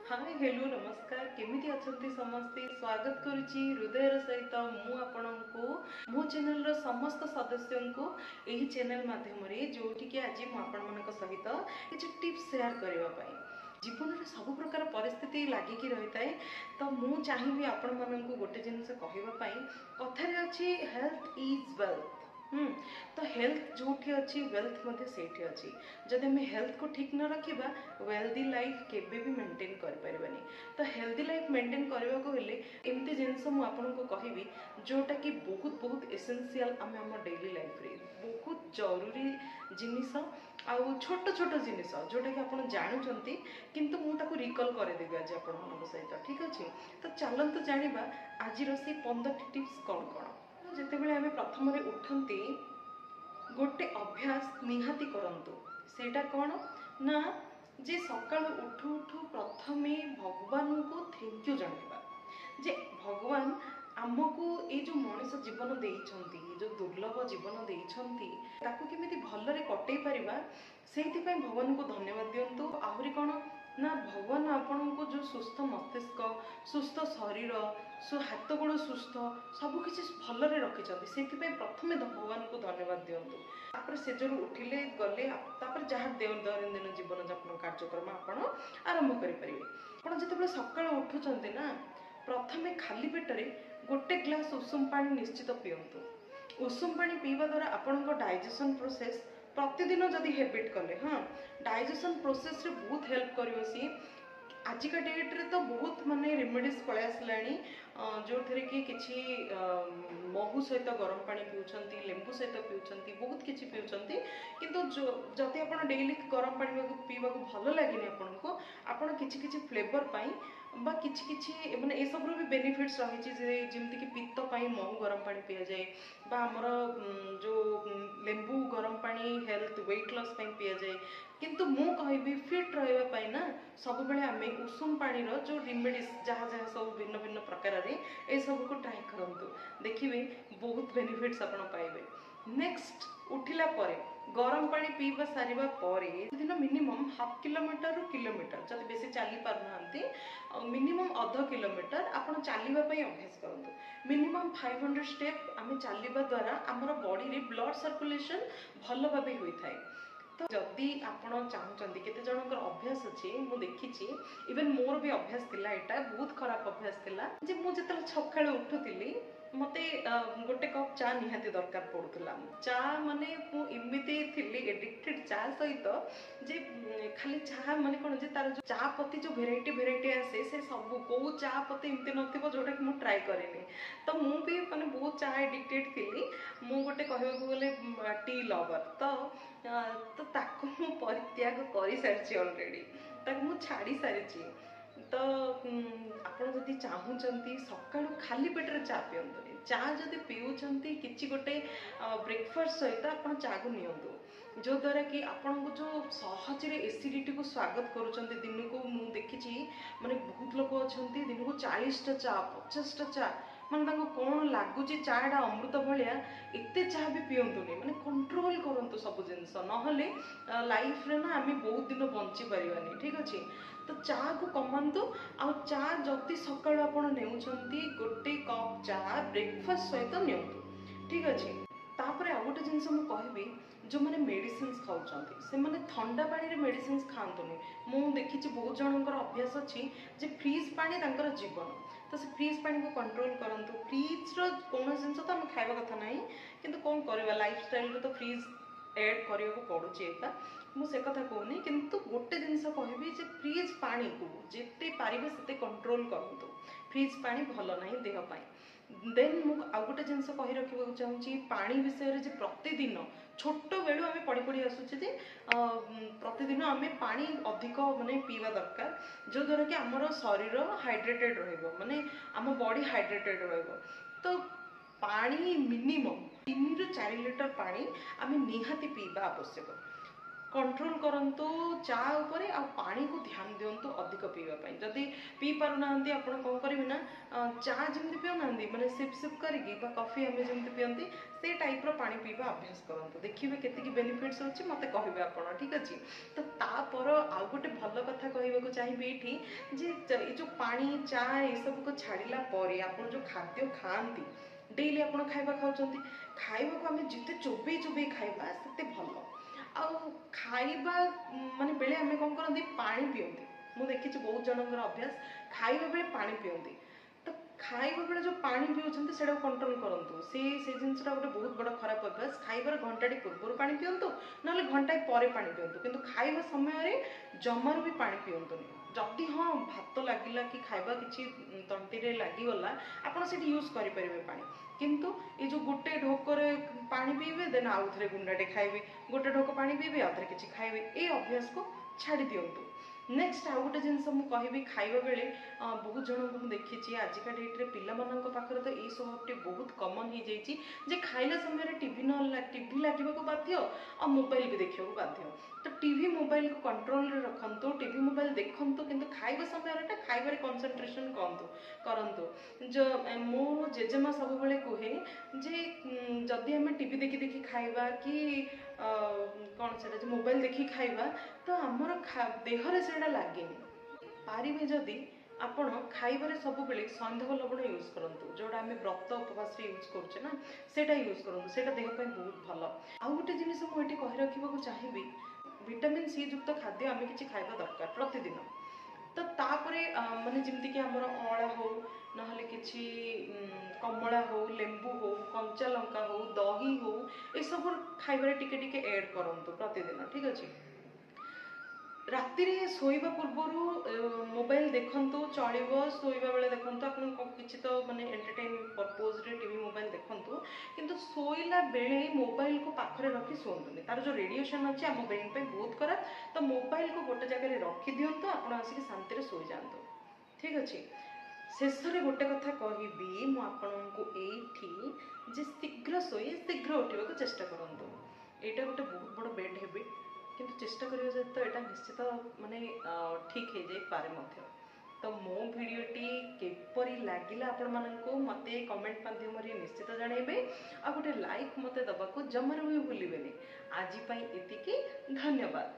Hi hello नमस्कार केमिति अछंती समस्ते स्वागत करुची हृदयर सहित मु आपणको मो चैनल रो समस्त सदस्यों को एही चैनल माध्यम रे जोठी कि आज मु आपण मानक सहित किछ टिप्स शेयर करबा पई जीवन रे सब प्रकार परिस्थिति लागि कि रहिताय तो मु चाहिबी आपण मानक गोटे जिंस कहबा पई कथारे अछि हेल्थ इज वेल्थ। तो हेल्थ जोठी अच्छी वेल्थ मध्य सेठी अच्छी जदि हमें हेल्थ को ठीक न रखिबा वेल्दी लाइफ केबे भी मेंटेन कर परिबानी। तो हेल्दी लाइफ मेंटेन करबा को हेले एमती जिंस मु आपन को कहबी जोटा कि बहुत बहुत एसेंशियल आमे हम डेली लाइफ रे बहुत जरूरी जिनिस आउ छोट छोट जिनिस जोटा कि आपन जानुचंती किंतु मु ताको रिकॉल करे देबी आज आपन मन सहित ठीक अछि। तो चलंतु जानिबा आज से 15 टिप्स कौन कौन जितेबाला आम प्रथम उठती गोटे अभ्यास निहाती करंतु सेटा कौन ना जे सकाल उठू उठू प्रथमे भगवान को थैंक यू जानवा जे भगवान आमको ये जो मनीष जीवन देइछंती जो दुर्लभ जीवन देइछंती ताकू केमिति भलरे कटै परिबा सेति पय भगवान को धन्यवाद दियंतु। आहुरी कौन ना भगवान आपण को जो सुस्थ मस्तिष्क सुस्थ शरीर हाथ गोड़ सुस्थ सबकि भलरे रखिंट से प्रथमे भगवान को धन्यवाद दिंतु। तापर से जो उठिले गले जहाँ दैनंदिन जीवन जापन कार्यक्रम आपण आरंभ करें। आप जिते सका उठुंट ना प्रथमे खाली पेटरे गोटे ग्लास उषुम पानी निश्चित पीयंतु। उषुम पानी पीवा द्वारा आपण डाइजेशन प्रोसेस प्रतिदिन जदि हैबिट कले हाँ डाइजेशन प्रोसेस रे बहुत हेल्प करियो सी। आजिका डेट रे तो बहुत माने रेमेडीज पळे आसलाणी जो थरे कि किछि महू सहित गरम पानी पिउछंती लेंबू सहित पिउछंती बहुत किछि पिउछंती किंतु जदि आपण डेली गरम पानी पीवा को भलो लागिनी आपनको आपण किछि किछि फ्लेवर पाई बा किछि किछि माने ए सब रो भी बेनिफिट्स रही छि जे जेमति कि पित्त पाई महू गरम पानी पिया जाए बा हमर जो लेंबू गरम पानी हेल्थ वेट लॉस पाई पिया जाए किंतु मु कहबी फिट रहबा पाई ना सब बेले आमे उषुम पानी रो जो रेमेडीज जहाँ जहाँ सब भिन्न भिन्न प्रकार रे ए सब को ट्राई करंतु देखिबे बहुत बेनिफिट्स आपण पाइबे। नेक्स्ट उठिला परे गरम पानी पीवा सारिबा परे दिन मिनिमम हाफ किलोमीटर रु किलोमीटर जदि बेसी चली पार नांती मिनिमम आधा किलोमीटर आपण चलीबा पई अभ्यास करंतु। मिनिमम 500 स्टेप आमे चलीबा द्वारा हमर बॉडी रे ब्लड सर्कुलेशन भलो भाबे होई थाए। तो जदि आपण चाहूचंती केते जनकर अभ्यास अछि मु देखिछि इवन मोर भी अभ्यास थिला एटा बहुत खराब अभ्यास थिला जे मु जतल सकाळे उठुतिली मते गोटे कप चा निहाती दरकार पड़ुला। चा माने मु इमिति थिली एडिक्टेड चा सहित जे खाली चा माने कोन जे तार जो चा पत्ती जो वेराइटी आसे से सब को चा पत्ती इमते नथिबो जोटा कि मु ट्राई करेनी। तो मु भी माने बहुत चा एडिक्टेड थिली मु गोटे कहबो बोले टी लवर तो ताको मु परित्याग करि सारछि ऑलरेडी ताको मु छाड़ी सारछि। तो आपण जदि चाहूचंती सकाळु खाली पेटरे चा पियंतुनी चा जदि पिउचंती किछि गोटे ब्रेकफास्ट सहित आपण चा को नियंतु जो द्वारा कि आपण को जो सहज रे एसिडिटी को स्वागत करूचंती दिन को मु देखिछि माने बहुत लोक अछंती दिन को 40 टा चा 50 टा चा माने ताको कोन लागुची चाडा अमृत भलिया एते चा भी पियंतुनी माने कंट्रोल करंतु सब जिंस नहले लाइफ रे ना आमे बहुत दिन बंची परिबानी ठीक अछि। तो चा को कमांतु आ चा जति सकाळ आपण नेउछंती गोटे कप चा ब्रेकफास्ट सहित नियंतु ठीक अछि। तापर आ गोटे जिंस मु कहबी जो माने मेडिसिन्स खाउछंती से माने ठंडा पानी रे मेडिसिन्स खांतुनी मु देखिछि बहुत जनकर अभ्यास अछि जे फ्रीज पानी तांकर जीवन तो से फ्रीज पानी को कंट्रोल करंतु। फ्रीज रो कोन जिंस तो हम खाइबा कथा नाही किंतु कोन करबा लाइफस्टाइल रे तो फ्रीज ऐड करियो को पड़ुछि एका मु से कथा कहूनी किंतु गोटे जिंस कहबी जे फ्रीज पानी को जेते पारिबे सेते कंट्रोल करंतु फ्रीज पानी भलो नाही देह पाई। देन मु आ गोटे जिंस कहि रखिबा चाहूची पानी विषय रे जे प्रतिदिन छोट बेलु आमे पढ़ी पढ़ी आसुचे जे प्रतिदिन आमे पानी अधिक माने पीवा दरकार जो द्वारा कि हमर शरीर हाइड्रेटेड रहइबो माने हम बॉडी हाइड्रेटेड रहइबो। तो पानी मिनिमम 3 ରୁ 4 लिटर पानी आमे निहाती पीवा आवश्यक। कंट्रोल करंतु चा उपरे आ पानी को ध्यान दियंतु अधिक पीवा पई जदि पी पारना आप कौन करेंगे ना चा जमी पीना माने सिप सिप करके कॉफी आम जमी पीती से टाइप रो पानी पीवा अभ्यास करूँ देखिए केतिकी बेनिफिट्स अच्छे मत कहे आप ठीक अच्छे। तो तापर आउ गोटे भल कथा कहवाक चाहिए ये जे जो पानी चा ये सब को छाड़ला आप जो खाद्य खाती डेली आप खाଇବା खाऊँ खाइबा को आम जिते चोबई चोबई खाइबा सेते भल आउ खाइबा माने बेले आम कौन करती पानी पियंती मुझे देखी बहुत जनकर अभ्यास खाइबा बेले पानी पियंती तो खाइबा बेले जो पानी पिउछंती सेटा कंट्रोल करंतु से जिनसटा गोटे बहुत बड़ खराब अभ्यास खाइबार घंटाटी पूर्व पानी पियंतु ना घंटाए पर पानी पियंतु किंतु खाइबा समय जमार भी पानी पियंतुनी जदि हाँ भात लगिला कि खाइबा किसी तंती रे लागिगला आपड़ से यूज करेंगे पानी किंतु ये जो गोटे ढोकर पानी पीबे देन आउ थे गुंडाटे खाइबे गोटे ढोक पानी पीबे आउ थे किसी खाइबे ये अभ्यास को छाड़ी दिंतु। नेक्स्ट आउ गोटे जिनस मुझे खाइबा बेले बहुत जन को देखी आजिका डेट्रे पिलामानंक पाखरे तो ये स्वभावटी बहुत कमन हो जाइए जे खाइला समय टीवी न टीवी लगे बाध्य और मोबाइल भी देखा बाध्य तो टीवी मोबाइल को कंट्रोल रे रखंतु टीवी मोबाइल देखंतु किंतु खाइबा समय खाइबार कंसंट्रेशन करंतु जो मो जेजेमा सब बेले कहे जे जदि आम टीवी देखी देखी खाइबा कि कौन से मोबाइल देखी खाइबा तो आमर देहरे से लगे पारे जदि आपण खाइबार सब बेले सैंधव लवण यूज करंतु जोड़ा आम व्रत उपवास यूज करुचे ना सेटा यूज करंतु सेटा देह पे बहुत भल। आउ गोटे जिनिस मुझे कहि रखा चाहिए विटामिन सी युक्त खाद्य आम कि खाइबा दरकार प्रतिदिन तो तापरे माने जमती कि आमर अँला हो ना कि कमला हो लेंबू हो कंचा लंका हो दही हो ये सब खाइबार टिके टिके ऐड करंतु प्रतिदिन ठीक अच्छे। राति शोवा पूर्व मोबाइल देखंतु चलिबो शोवा बेले देखंतु आपन किछि तो माने एंटरटेन पर्पज रे टीवी मोबाइल देखंतु किंतु शोइला बेले मोबाइल को पाखरे रखी शोंतुनी तार जो रेडिएशन अछि हम ब्रेन पे बहुत खराब तो मोबाइल को गोटे जगह रे रखी दियंतु आपन आसिक शांति रे सोई जांतु ठीक अछि। शेष रे गोटे कथा कहबी मु आपनको एठी जे शीघ्र सोई शीघ्र उठिबा को चेष्टा करंतु एटा गोटे बहुत बड़ बैड हैबिट किंतु चेष्टा करियो जे तो एटा निश्चित माने ठीक हो जाए पारे मध्य। तो मो भिडियोटी केपरी लागिला आपण माननको मते कमेंट माध्यम रे निश्चित जणाइबे आ गोटे लाइक मते दबाको जमार भी भूलिबेनी। आज पई एतिकी धन्यवाद।